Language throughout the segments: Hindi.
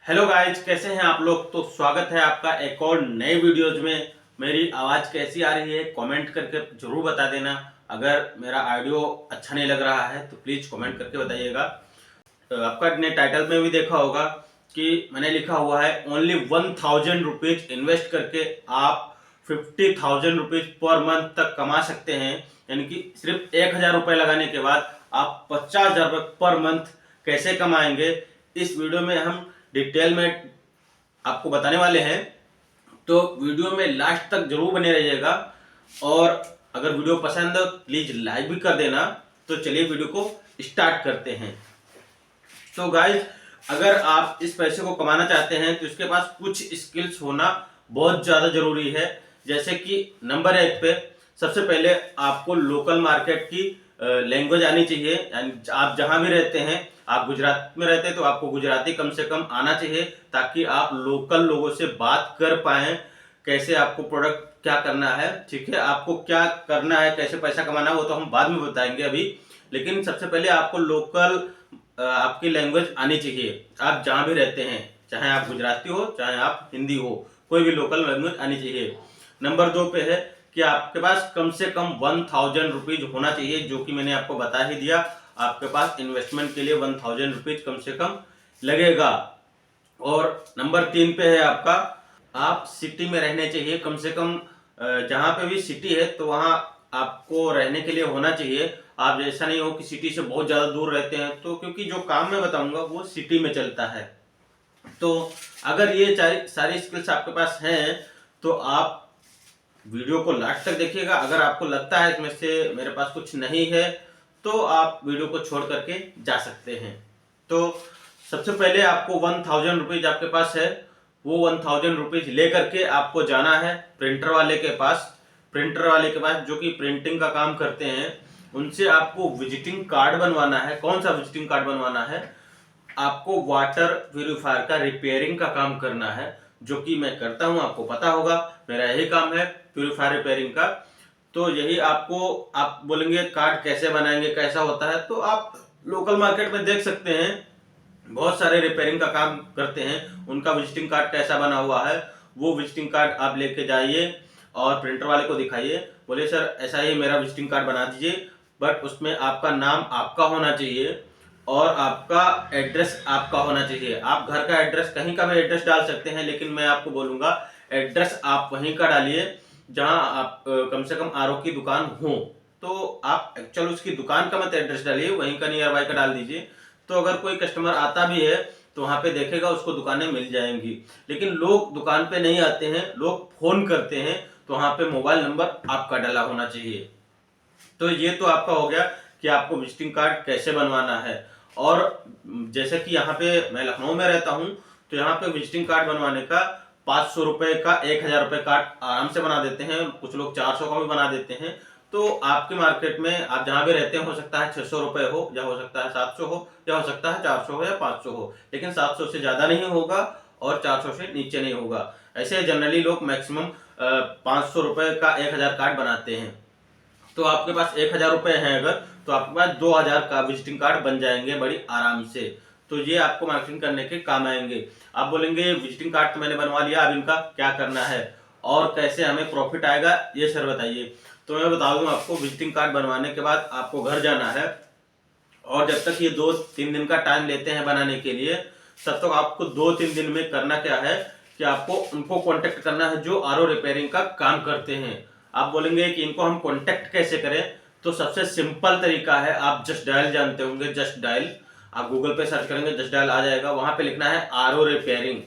हेलो गाइज, कैसे हैं आप लोग। तो स्वागत है आपका एक और नए वीडियोज में। मेरी आवाज़ कैसी आ रही है कमेंट करके ज़रूर बता देना। अगर मेरा ऑडियो अच्छा नहीं लग रहा है तो प्लीज़ कमेंट करके बताइएगा। आपका ने टाइटल में भी देखा होगा कि मैंने लिखा हुआ है ओनली 1000 रुपीज़ इन्वेस्ट करके आप 50,000 रुपीज़ पर मंथ तक कमा सकते हैं। यानी कि सिर्फ 1000 रुपये लगाने के बाद आप 50,000 रुपये पर मंथ कैसे कमाएंगे, इस वीडियो में हम डिटेल में आपको बताने वाले हैं। तो वीडियो में लास्ट तक जरूर बने रहिएगा और अगर वीडियो पसंद हो प्लीज लाइक भी कर देना। तो चलिए वीडियो को स्टार्ट करते हैं। तो गाइज, अगर आप इस पैसे को कमाना चाहते हैं तो इसके पास कुछ स्किल्स होना बहुत ज़्यादा जरूरी है। जैसे कि नंबर 1 पे सबसे पहले आपको लोकल मार्केट की लैंग्वेज आनी चाहिए। यानी आप जहां भी रहते हैं, आप गुजरात में रहते हैं तो आपको गुजराती कम से कम आना चाहिए ताकि आप लोकल लोगों से बात कर पाएं। कैसे आपको प्रोडक्ट क्या करना है, ठीक है, आपको क्या करना है, कैसे पैसा कमाना है वो तो हम बाद में बताएंगे अभी। लेकिन सबसे पहले आपको लोकल आपकी लैंग्वेज आनी चाहिए। आप जहां भी रहते हैं, चाहे आप गुजराती हो चाहे आप हिंदी हो, कोई भी लोकल लैंग्वेज आनी चाहिए। नंबर 2 पे है कि आपके पास कम से कम 1000 रुपीज होना चाहिए, जो कि मैंने आपको बता ही दिया। आपके पास इन्वेस्टमेंट के लिए 1000 रुपीज कम से कम लगेगा। और नंबर 3 पे है आपका, आप सिटी में रहने चाहिए कम से कम। जहां पे भी सिटी है तो वहां आपको रहने के लिए होना चाहिए। आप ऐसा नहीं हो कि सिटी से बहुत ज्यादा दूर रहते हैं, तो क्योंकि जो काम मैं बताऊंगा वो सिटी में चलता है। तो अगर ये सारी स्किल्स आपके पास हैं तो आप वीडियो को लास्ट तक देखिएगा। अगर आपको लगता है इसमें से मेरे पास कुछ नहीं है तो आप वीडियो को छोड़ करके जा सकते हैं। तो सबसे पहले आपको 1000 रुपीज आपके पास है, वो 1000 रुपीज लेकर के आपको जाना है प्रिंटर वाले के पास। प्रिंटर वाले के पास जो कि प्रिंटिंग का काम करते हैं, उनसे आपको विजिटिंग कार्ड बनवाना है। कौन सा विजिटिंग कार्ड बनवाना है? आपको वाटर प्यूरिफायर का रिपेयरिंग का काम करना है, जो कि मैं करता हूं, आपको पता होगा, मेरा यही काम है प्यूरिफायर रिपेयरिंग का। तो यही आपको, आप बोलेंगे कार्ड कैसे बनाएंगे, कैसा होता है, तो आप लोकल मार्केट में देख सकते हैं, बहुत सारे रिपेयरिंग का काम करते हैं, उनका विजिटिंग कार्ड कैसा बना हुआ है वो विजिटिंग कार्ड आप लेके जाइए और प्रिंटर वाले को दिखाइए। बोले सर ऐसा ही मेरा विजिटिंग कार्ड बना दीजिए, बट उसमें आपका नाम आपका होना चाहिए और आपका एड्रेस आपका होना चाहिए। आप घर का एड्रेस, कहीं का भी एड्रेस डाल सकते हैं, लेकिन मैं आपको बोलूंगा एड्रेस आप वहीं का डालिए जहां आप कम से कम आरओ की दुकान हो। तो आप एक्चुअल उसकी दुकान का मत एड्रेस डालिए, वहीं का नियर बाय का डाल दीजिए। तो अगर कोई कस्टमर आता भी है तो वहां पे देखेगा, उसको दुकानें मिल जाएंगी। लेकिन लोग दुकान पे नहीं आते हैं, लोग फोन करते हैं, तो वहां पे मोबाइल नंबर आपका डाला होना चाहिए। तो ये तो आपका हो गया कि आपको विजिटिंग कार्ड कैसे बनवाना है। और जैसे कि यहाँ पे मैं लखनऊ में रहता हूँ, तो यहाँ पे विजिटिंग कार्ड बनवाने का 500 रुपए का 1000 रुपए कार्ड आराम से बना देते हैं। कुछ लोग 400 का भी बना देते हैं। तो आपके मार्केट में आप जहां भी रहते हैं, हो सकता है 600 रुपए हो, या हो सकता है 700 हो, या हो सकता है 400 हो, या 500 हो, लेकिन 700 से ज्यादा नहीं होगा और 400 से नीचे नहीं होगा। ऐसे जनरली लोग मैक्सिमम 500 रुपए का 1000 कार्ड बनाते हैं। तो आपके पास 1000 रुपए हैं अगर, तो आपके पास 2000 का विजिटिंग कार्ड बन जाएंगे बड़ी आराम से। तो ये आपको मार्केटिंग करने के काम आएंगे। आप बोलेंगे विजिटिंग कार्ड तो मैंने बनवा लिया, अब इनका क्या करना है और कैसे हमें प्रॉफिट आएगा, ये सर बताइए। तो मैं बता दूं आपको, विजिटिंग कार्ड बनवाने के बाद आपको घर जाना है और जब तक ये 2-3 दिन का टाइम लेते हैं बनाने के लिए, तब तक आपको 2-3 दिन में करना क्या है कि आपको उनको कांटेक्ट करना है जो आरओ रिपेयरिंग का काम करते हैं। आप बोलेंगे कि इनको हम कांटेक्ट कैसे करें, तो सबसे सिंपल तरीका है, आप जस्ट डायल जानते होंगे, जस्ट डायल। आप गूगल पे सर्च करेंगे, जस्ट डायल आ जाएगा, वहां पे लिखना है आरओ रिपेयरिंग।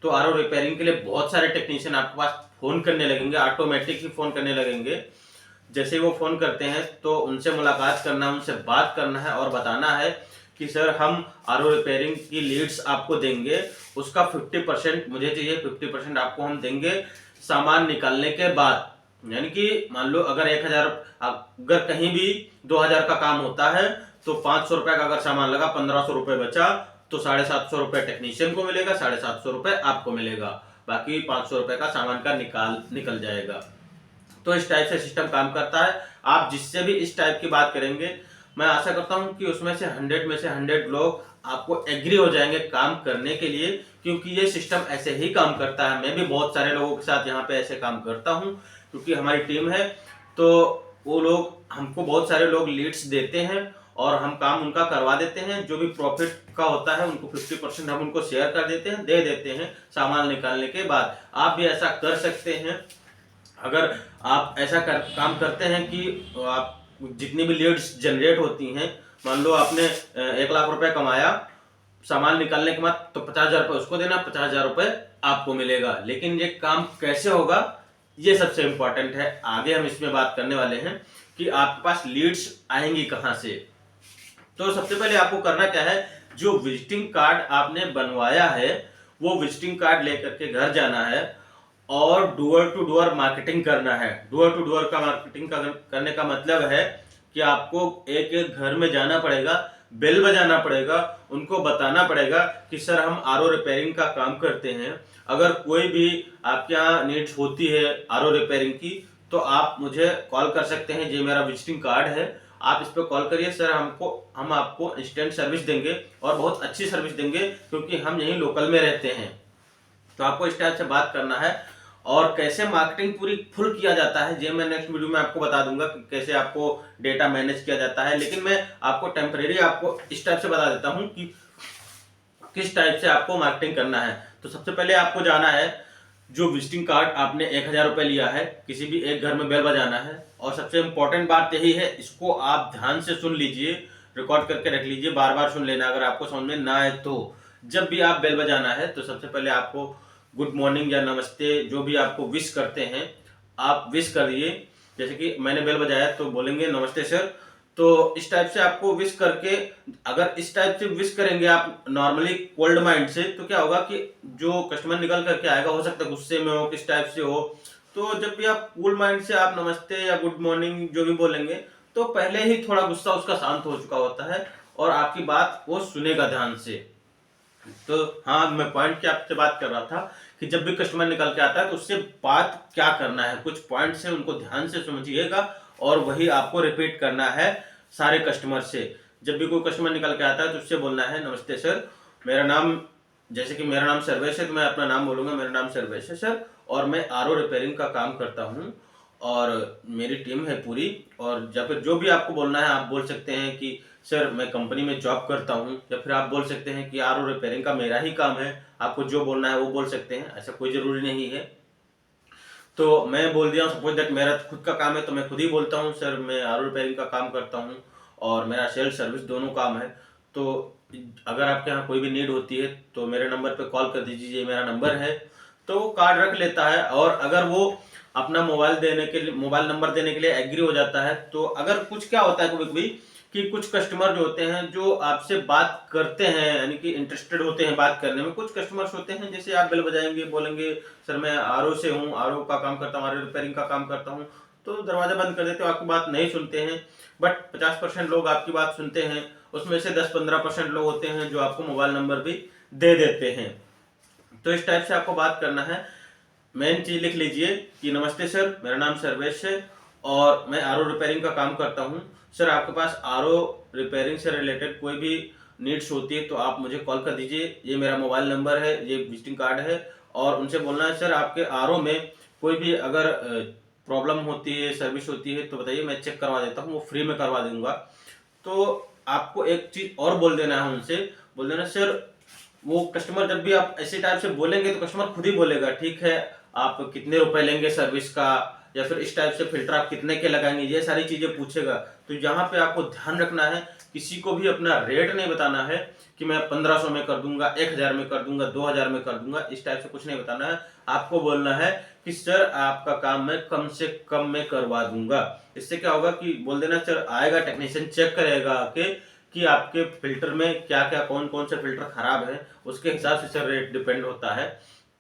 तो आरओ रिपेयरिंग के लिए बहुत सारे टेक्नीशियन आपके पास फोन करने लगेंगे, ऑटोमेटिक ही फोन करने लगेंगे। जैसे वो फोन करते हैं तो उनसे मुलाकात करना, उनसे बात करना है और बताना है कि सर हम आरओ रिपेयरिंग की लीड्स आपको देंगे, उसका 50% मुझे चाहिए, 50% आपको हम देंगे सामान निकालने के बाद। यानी कि मान लो अगर 1000, अगर कहीं भी 2000 का काम होता है तो 500 रुपए का अगर सामान लगा, 1500 रुपए बचा, तो 750 रुपए टेक्नीशियन को मिलेगा, 750 रुपए आपको मिलेगा, बाकी 500 रुपए का सामान का निकल जाएगा। तो इस टाइप से सिस्टम काम करता है। आप जिससे भी इस टाइप की बात करेंगे, मैं आशा करता हूं कि उसमें से 100 में से 100 लोग आपको एग्री हो जाएंगे काम करने के लिए, क्योंकि ये सिस्टम ऐसे ही काम करता है। मैं भी बहुत सारे लोगों के साथ यहाँ पे ऐसे काम करता हूँ, क्योंकि हमारी टीम है। तो वो लोग हमको बहुत सारे लोग लीड्स देते हैं और हम काम उनका करवा देते हैं। जो भी प्रॉफिट का होता है उनको 50% हम उनको शेयर कर देते हैं, दे देते हैं सामान निकालने के बाद। आप भी ऐसा कर सकते हैं। अगर आप ऐसा काम करते हैं कि आप जितनी भी लीड्स जनरेट होती हैं, मान लो आपने 1,00,000 रुपए कमाया सामान निकालने के बाद, तो 50,000 रुपए उसको देना, 50,000 रुपए आपको मिलेगा। लेकिन ये काम कैसे होगा, ये सबसे इंपॉर्टेंट है। आगे हम इसमें बात करने वाले हैं कि आपके पास लीड्स आएंगी कहां से। तो सबसे पहले आपको करना क्या है, जो विजिटिंग कार्ड आपने बनवाया है वो विजिटिंग कार्ड लेकर के घर जाना है और डोर टू डोर मार्केटिंग करना है। डोर टू डोर का मार्केटिंग करने का मतलब है कि आपको एक एक घर में जाना पड़ेगा, बेल बजाना पड़ेगा, उनको बताना पड़ेगा कि सर हम आरओ रिपेयरिंग का काम करते हैं। अगर कोई भी आपके यहाँ नीड्स होती है आरओ रिपेयरिंग की, तो आप मुझे कॉल कर सकते हैं। ये मेरा विजिटिंग कार्ड है, आप इस पर कॉल करिए सर, हम आपको इंस्टेंट सर्विस देंगे और बहुत अच्छी सर्विस देंगे, क्योंकि हम यहीं लोकल में रहते हैं। तो आपको इस टाइप से बात करना है। और कैसे मार्केटिंग पूरी फुल किया जाता है ये मैं नेक्स्ट वीडियो में आपको बता दूंगा कि कैसे आपको डेटा मैनेज किया जाता है। लेकिन मैं आपको टेम्परेरी आपको इस टाइप से बता देता हूं कि किस टाइप से आपको मार्केटिंग करना है। तो सबसे पहले आपको जाना है, जो विजिटिंग कार्ड आपने 1,000 रुपए लिया है, किसी भी एक घर में बेल बजाना है। और सबसे इंपॉर्टेंट बात यही है, इसको आप ध्यान से सुन लीजिए, रिकॉर्ड करके रख लीजिए, बार बार सुन लेना अगर आपको समझ में ना आए तो। जब भी आप बेल बजाना है तो सबसे पहले आपको गुड मॉर्निंग या नमस्ते जो भी आपको विश करते हैं आप विश करिए। जैसे कि मैंने बेल बजाया तो बोलेंगे नमस्ते सर। तो इस टाइप से आपको विश करके, अगर इस टाइप से विश करेंगे आप नॉर्मली कोल्ड माइंड से, तो क्या होगा कि जो कस्टमर निकल करके आएगा, हो सकता है गुस्से में हो, किस टाइप से हो। तो जब भी आप कूल माइंड से आप नमस्ते या गुड मॉर्निंग जो भी बोलेंगे, तो पहले ही थोड़ा गुस्सा उसका शांत हो चुका होता है और आपकी बात वो सुनेगा ध्यान से। तो हाँ, मैं पॉइंट की आपसे बात कर रहा था कि जब भी कस्टमर निकल के आता है तो उससे बात क्या करना है, कुछ पॉइंट से उनको ध्यान से समझिएगा और वही आपको रिपीट करना है सारे कस्टमर से। जब भी कोई कस्टमर निकल के आता है तो उससे बोलना है नमस्ते सर, मेरा नाम, जैसे कि मेरा नाम सर्वेश है तो मैं अपना नाम बोलूंगा, मेरा नाम सर्वेश है सर और मैं आरओ रिपेयरिंग का काम करता हूँ और मेरी टीम है पूरी। और या फिर जो भी आपको बोलना है आप बोल सकते हैं कि सर मैं कंपनी में जॉब करता हूँ, या फिर आप बोल सकते हैं कि आरओ रिपेयरिंग का मेरा ही काम है। आपको जो बोलना है वो बोल सकते हैं, ऐसा कोई जरूरी नहीं है। तो मैं बोल दिया हूँ, सपोज दैट मेरा खुद का काम है तो मैं खुद ही बोलता हूँ सर मैं आरओ रिपेयरिंग का काम करता हूँ और मेरा सेल्स सर्विस दोनों काम है। तो अगर आपके यहाँ कोई भी नीड होती है तो मेरे नंबर पे कॉल कर दीजिए, ये मेरा नंबर है। तो वो कार्ड रख लेता है और अगर वो अपना मोबाइल नंबर देने के लिए एग्री हो जाता है, तो अगर कुछ क्या होता है कभी-कभी कि कुछ कस्टमर जो होते हैं जो आपसे बात करते हैं, यानी कि इंटरेस्टेड होते हैं बात करने में। कुछ कस्टमर्स होते हैं जैसे आप बेल बजाएंगे, बोलेंगे सर मैं आरओ से हूँ, आरओ का काम करता हूँ, आरओ रिपेयरिंग का काम करता हूँ, तो दरवाजा बंद कर देते हो, आपकी बात नहीं सुनते हैं। बट 50% लोग आपकी बात सुनते हैं, उसमें से 10-15% लोग होते हैं जो आपको मोबाइल नंबर भी दे देते हैं। तो इस टाइप से आपको बात करना है। मेन चीज लिख लीजिए कि नमस्ते सर, मेरा नाम सर्वेश है और मैं आरओ रिपेयरिंग का काम करता हूँ। सर आपके पास आरओ रिपेयरिंग से रिलेटेड कोई भी नीड्स होती है तो आप मुझे कॉल कर दीजिए, ये मेरा मोबाइल नंबर है, ये विजिटिंग कार्ड है। और उनसे बोलना है सर आपके आरओ में कोई भी अगर प्रॉब्लम होती है, सर्विस होती है तो बताइए, मैं चेक करवा देता हूँ, वो फ्री में करवा दूंगा। तो आपको एक चीज और बोल देना है, उनसे बोल देना सर, वो कस्टमर जब भी आप ऐसे टाइप से बोलेंगे तो कस्टमर खुद ही बोलेगा ठीक है आप कितने रुपए लेंगे सर्विस का, या फिर इस टाइप से फिल्टर आप कितने के लगाएंगे, ये सारी चीजें पूछेगा। तो यहाँ पे आपको ध्यान रखना है, किसी को भी अपना रेट नहीं बताना है कि मैं 1500 में कर दूंगा, 1000 में कर दूंगा, 2000 में कर दूंगा, इस टाइप से कुछ नहीं बताना है। आपको बोलना है कि सर आपका काम मैं कम से कम में करवा दूंगा। इससे क्या होगा कि बोल देना सर आएगा टेक्नीशियन, चेक करेगा आके कि आपके फिल्टर में क्या क्या कौन कौन से फिल्टर खराब है, उसके हिसाब से सर रेट डिपेंड होता है।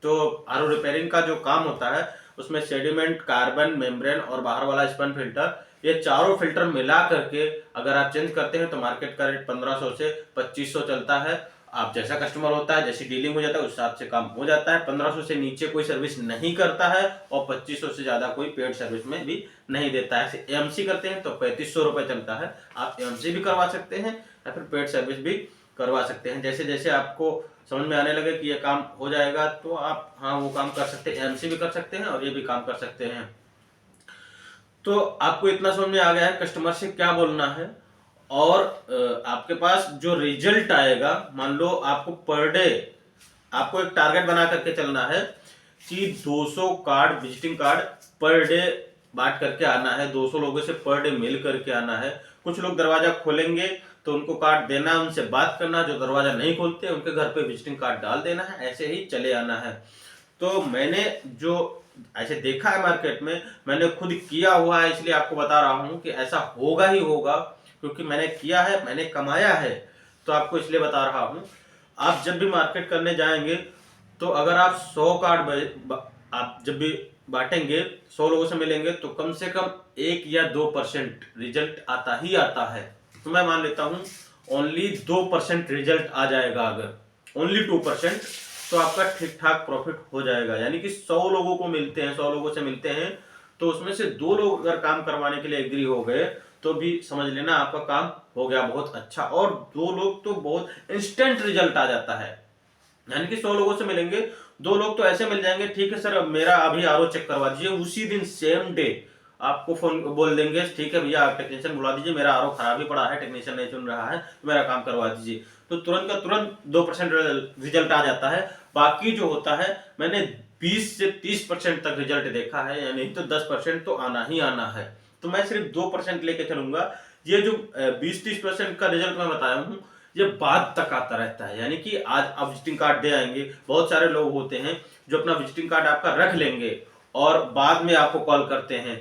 तो आरओ रिपेयरिंग का जो काम होता है उसमें सेडिमेंट, कार्बन, मेम्ब्रेन और बाहर वाला स्पन फिल्टर, ये चारों फिल्टर मिला करके अगर आप चेंज करते हैं तो मार्केट का रेट 1500 से 2500 चलता है। आप जैसा कस्टमर होता है, जैसी डीलिंग हो जाता है उस हिसाब से काम हो जाता है। 1500 से नीचे कोई सर्विस नहीं करता है और 2500 से ज्यादा कोई पेड सर्विस में भी नहीं देता है। एएमसी करते हैं तो 3500 रुपए चलता है, आप एएमसी भी करवा सकते हैं या फिर पेड सर्विस भी करवा सकते हैं। जैसे जैसे आपको समझ में आने लगे कि ये काम हो जाएगा तो आप हाँ वो काम कर सकते हैं, एमसी भी कर सकते हैं और ये भी काम कर सकते हैं। तो आपको इतना समझ में आ गया है कस्टमर से क्या बोलना है। और आपके पास जो रिजल्ट आएगा, मान लो आपको पर डे आपको एक टारगेट बना करके चलना है कि 200 card visiting card per day बांट करके आना है, 200 लोगों से पर डे मिल करके आना है। कुछ लोग दरवाजा खोलेंगे तो उनको कार्ड देना, उनसे बात करना, जो दरवाजा नहीं खोलते उनके घर पे विजिटिंग कार्ड डाल देना है, ऐसे ही चले आना है। तो मैंने जो ऐसे देखा है मार्केट में, मैंने खुद किया हुआ है, इसलिए आपको बता रहा हूं कि ऐसा होगा ही होगा, क्योंकि मैंने किया है, मैंने कमाया है, तो आपको इसलिए बता रहा हूं। आप जब भी मार्केट करने जाएंगे तो अगर आप 100 कार्ड आप जब भी बांटेंगे, 100 लोगों से मिलेंगे, तो कम से कम 1 या 2% रिजल्ट आता ही आता है। तो मैं मान लेता हूं ओनली 2% रिजल्ट आ जाएगा, अगर ओनली 2%, तो आपका ठीक ठाक प्रॉफिट हो जाएगा। यानी कि 100 लोगों को मिलते हैं, 100 लोगों से मिलते हैं, तो उसमें से 2 लोग अगर काम करवाने के लिए एग्री हो गए तो भी समझ लेना आपका काम हो गया बहुत अच्छा। और 2 लोग तो बहुत इंस्टेंट रिजल्ट आ जाता है। यानी कि 100 लोगों से मिलेंगे, 2 लोग तो ऐसे मिल जाएंगे, ठीक है सर अब मेरा अभी आरओ चेक करवा दीजिए, उसी दिन सेम डे आपको फोन बोल देंगे, ठीक है भैया आप टेक्नीशियन बुला दीजिए, मेरा आरओ खराब ही पड़ा है, टेक्नीशियन नहीं सुन रहा है, तो मेरा काम करवा दीजिए। तो तुरंत का तुरंत 2% रिजल्ट आ जाता है। बाकी जो होता है, मैंने 20 से 30% तक रिजल्ट देखा है, यानी तो 10% तो आना ही आना है। तो मैं सिर्फ 2% लेके चलूंगा। ये जो 20-30% का रिजल्ट मैं बताया हूँ, ये बाद तक आता रहता है। यानी कि आज आप विजिटिंग कार्ड दे आएंगे, बहुत सारे लोग होते हैं जो अपना विजिटिंग कार्ड आपका रख लेंगे और बाद में आपको कॉल करते हैं।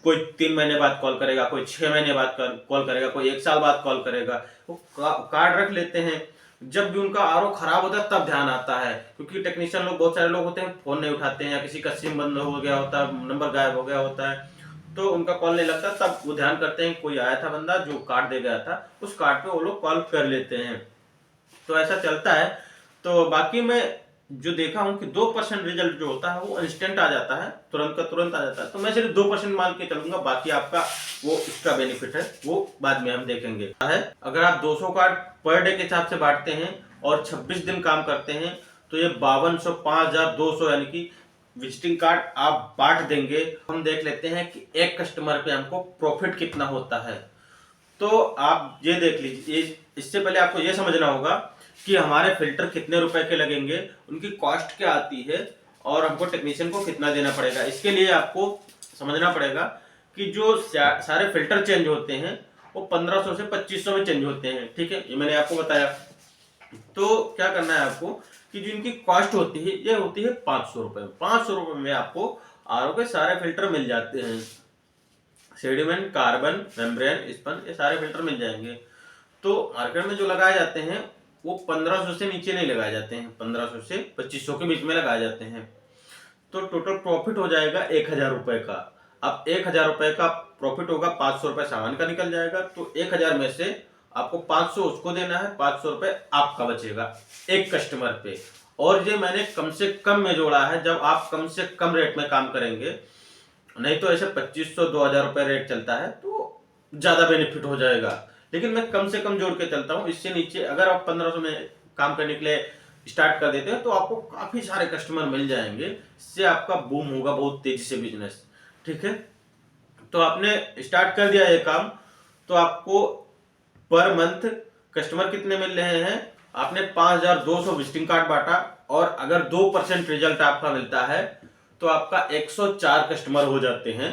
कोई 3 महीने बाद कॉल करेगा, कोई 6 महीने बाद कॉल करेगा, कोई 1 साल बाद कॉल करेगा। वो कार्ड रख लेते हैं, जब भी उनका आरओ खराब होता है तब ध्यान आता है, क्योंकि टेक्नीशियन लोग बहुत सारे लोग होते हैं फोन नहीं उठाते हैं, या किसी का सिम बंद हो गया होता है, नंबर गायब हो गया होता है, तो उनका कॉल नहीं लगता, तब वो ध्यान करते हैं कोई आया था बंदा जो कार्ड दे गया था, उस कार्ड पे वो लोग कॉल कर लेते हैं। तो ऐसा चलता है। तो बाकी मैं जो देखा हूं कि 2% रिजल्ट जो होता है वो इंस्टेंट आ जाता है, तुरंत का तुरंत आ जाता है। तो मैं सिर्फ 2% मान के चलूंगा, बाकी आपका वो इसका बेनिफिट है वो बाद में हम देखेंगे। अगर आप 200 कार्ड पर डे के हिसाब से बांटते हैं और 26 दिन काम करते हैं, तो ये 5200 5200 यानी कि विजिटिंग कार्ड आप बांट देंगे। हम देख लेते हैं कि एक कस्टमर पे हमको प्रॉफिट कितना होता है। तो आप ये देख लीजिए, इससे पहले आपको ये समझना होगा कि हमारे फिल्टर कितने रुपए के लगेंगे, उनकी कॉस्ट क्या आती है और हमको टेक्नीशियन को कितना देना पड़ेगा। इसके लिए आपको समझना पड़ेगा कि जो सारे फिल्टर चेंज होते हैं वो 1500 से 2500 में चेंज होते हैं, ठीक है, ये मैंने आपको बताया। तो क्या करना है आपको कि जो इनकी कॉस्ट होती है ये होती है 500 रुपए। 500 रुपए में आपको आरओ के सारे फिल्टर मिल जाते हैं, सेडिमेंट, कार्बन, मेम्ब्रेन, स्पंज, ये सारे फिल्टर मिल जाएंगे। तो मार्केट में जो लगाए जाते हैं वो 1500 से नीचे नहीं लगाए जाते हैं, 1500 से 2500 के बीच में लगाए जाते हैं। तो टोटल प्रॉफिट हो जाएगा 1000 रुपए का। अब 1000 रुपए का प्रॉफिट होगा, 500 रुपए सामान का निकल जाएगा, तो 1000 में से आपको 500 उसको देना है, 500 रुपए आपका बचेगा एक कस्टमर पे। और ये मैंने कम से कम में जोड़ा है, जब आप कम से कम रेट में काम करेंगे, नहीं तो ऐसे 2500-2000 रुपए रेट चलता है तो ज्यादा बेनिफिट हो जाएगा। लेकिन मैं कम से कम जोड़ के चलता हूँ, इससे नीचे अगर आप 1500 में काम करने के लिए स्टार्ट कर देते हैं तो आपको काफी सारे कस्टमर मिल जाएंगे, इससे आपका बूम होगा बहुत तेजी से बिजनेस, ठीक है। तो आपने स्टार्ट कर दिया ये काम, तो आपको पर मंथ कस्टमर कितने मिल रहे हैं, आपने 5200 विजिटिंग कार्ड बांटा और अगर 2% रिजल्ट आपका मिलता है तो आपका 104 कस्टमर हो जाते हैं।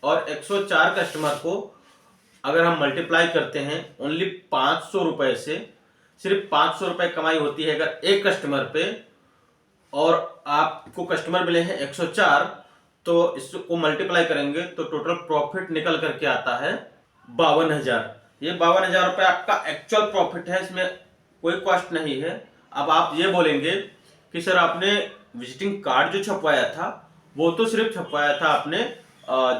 और 104 कस्टमर को अगर हम मल्टीप्लाई करते हैं ओनली 500 रुपए से, सिर्फ 500 रुपए कमाई होती है अगर एक कस्टमर पे, और आपको कस्टमर मिले हैं 104, तो इसको मल्टीप्लाई करेंगे तो टोटल प्रॉफिट निकल करके आता है 52,000। ये 52,000 रुपए आपका एक्चुअल प्रॉफिट है, इसमें कोई कॉस्ट नहीं है। अब आप ये बोलेंगे कि सर आपने विजिटिंग कार्ड जो छपवाया था वो तो सिर्फ छपवाया था आपने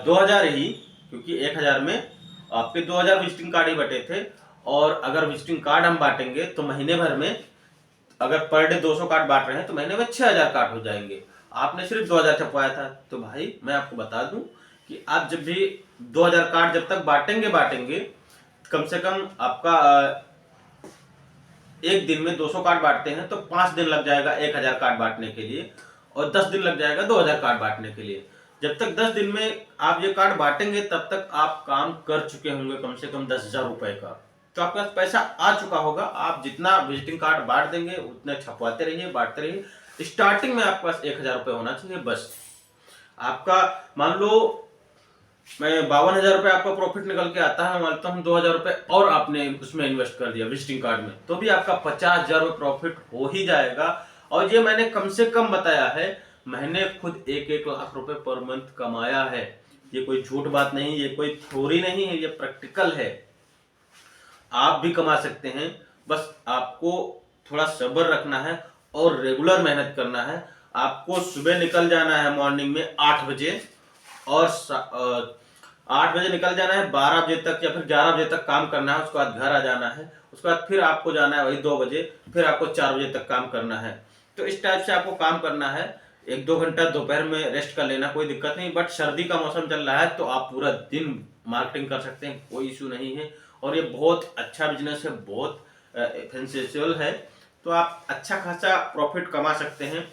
2000 ही, क्योंकि 1000 में आपके 2000 विजिटिंग कार्ड ही बटे थे। और अगर विजिटिंग कार्ड हम बांटेंगे तो महीने भर में, अगर पर डे 200 कार्ड बांट रहे हैं तो महीने में 6000 कार्ड हो जाएंगे। आपने सिर्फ 2000 छपवाया था। तो भाई मैं आपको बता दूं कि आप जब भी 2000 कार्ड जब तक बांटेंगे कम से कम आपका एक दिन में 200 कार्ड बांटते हैं तो 5 दिन लग जाएगा 1000 कार्ड बांटने के लिए, और 10 दिन लग जाएगा 2000 कार्ड बांटने के लिए। जब तक 10 दिन में आप ये कार्ड बांटेंगे तब तक आप काम कर चुके होंगे कम से कम 10,000 रुपए का, तो आपके पास पैसा आ चुका होगा। आप जितना विजिटिंग कार्ड बांट देंगे उतने छपवाते रहिए, बांटते रहिए। स्टार्टिंग में आपके पास 1000 रुपए होना चाहिए बस। आपका मान लो मैं 52,000 रुपए आपका प्रॉफिट निकल के आता है, मानता हूँ 2,000 रुपए और आपने उसमें इन्वेस्ट कर दिया विजिटिंग कार्ड में, तो भी आपका 50,000 रुपए प्रॉफिट हो ही जाएगा। और ये मैंने कम से कम बताया है, मैंने खुद 1-1 लाख रुपए पर मंथ कमाया है। ये कोई झूठ बात नहीं, ये कोई थ्योरी नहीं है, ये प्रैक्टिकल है। आप भी कमा सकते हैं, बस आपको थोड़ा सब्र रखना है और रेगुलर मेहनत करना है। आपको सुबह निकल जाना है मॉर्निंग में 8 बजे, और 8 बजे निकल जाना है, 12 बजे तक या फिर 11 बजे तक काम करना है। उसके बाद घर आ जाना है, उसके बाद फिर आपको जाना है वही 2 बजे, फिर आपको 4 बजे तक काम करना है। तो इस टाइप से आपको काम करना है। 1-2 घंटा दोपहर में रेस्ट कर लेना, कोई दिक्कत नहीं। बट सर्दी का मौसम चल रहा है तो आप पूरा दिन मार्केटिंग कर सकते हैं, कोई इशू नहीं है। और ये बहुत अच्छा बिजनेस है, बहुत एसेंशियल है, तो आप अच्छा खासा प्रॉफिट कमा सकते हैं।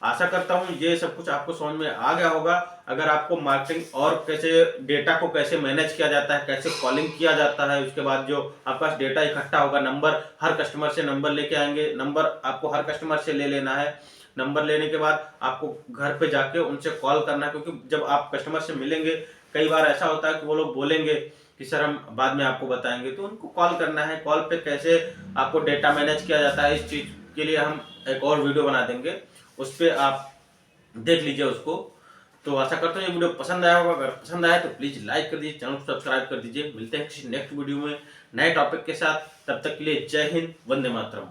आशा करता हूँ ये सब कुछ आपको समझ में आ गया होगा। अगर आपको मार्केटिंग और कैसे डेटा को कैसे मैनेज किया जाता है, कैसे कॉलिंग किया जाता है, उसके बाद जो आपके पास डेटा इकट्ठा होगा, नंबर हर कस्टमर से नंबर लेके आएंगे, नंबर आपको हर कस्टमर से ले लेना है। नंबर लेने के बाद आपको घर पे जाके उनसे कॉल करना है, क्योंकि जब आप कस्टमर से मिलेंगे कई बार ऐसा होता है कि वो लोग बोलेंगे कि सर हम बाद में आपको बताएंगे, तो उनको कॉल करना है। कॉल पे कैसे आपको डेटा मैनेज किया जाता है, इस चीज के लिए हम एक और वीडियो बना देंगे, उस पर आप देख लीजिए उसको। तो आशा करता हूँ ये वीडियो पसंद आया होगा। अगर पसंद आया तो प्लीज लाइक कर दीजिए, चैनल को सब्सक्राइब कर दीजिए। मिलते हैं किसी नेक्स्ट वीडियो में नए टॉपिक के साथ, तब तक के लिए जय हिंद, वंदे मातरम।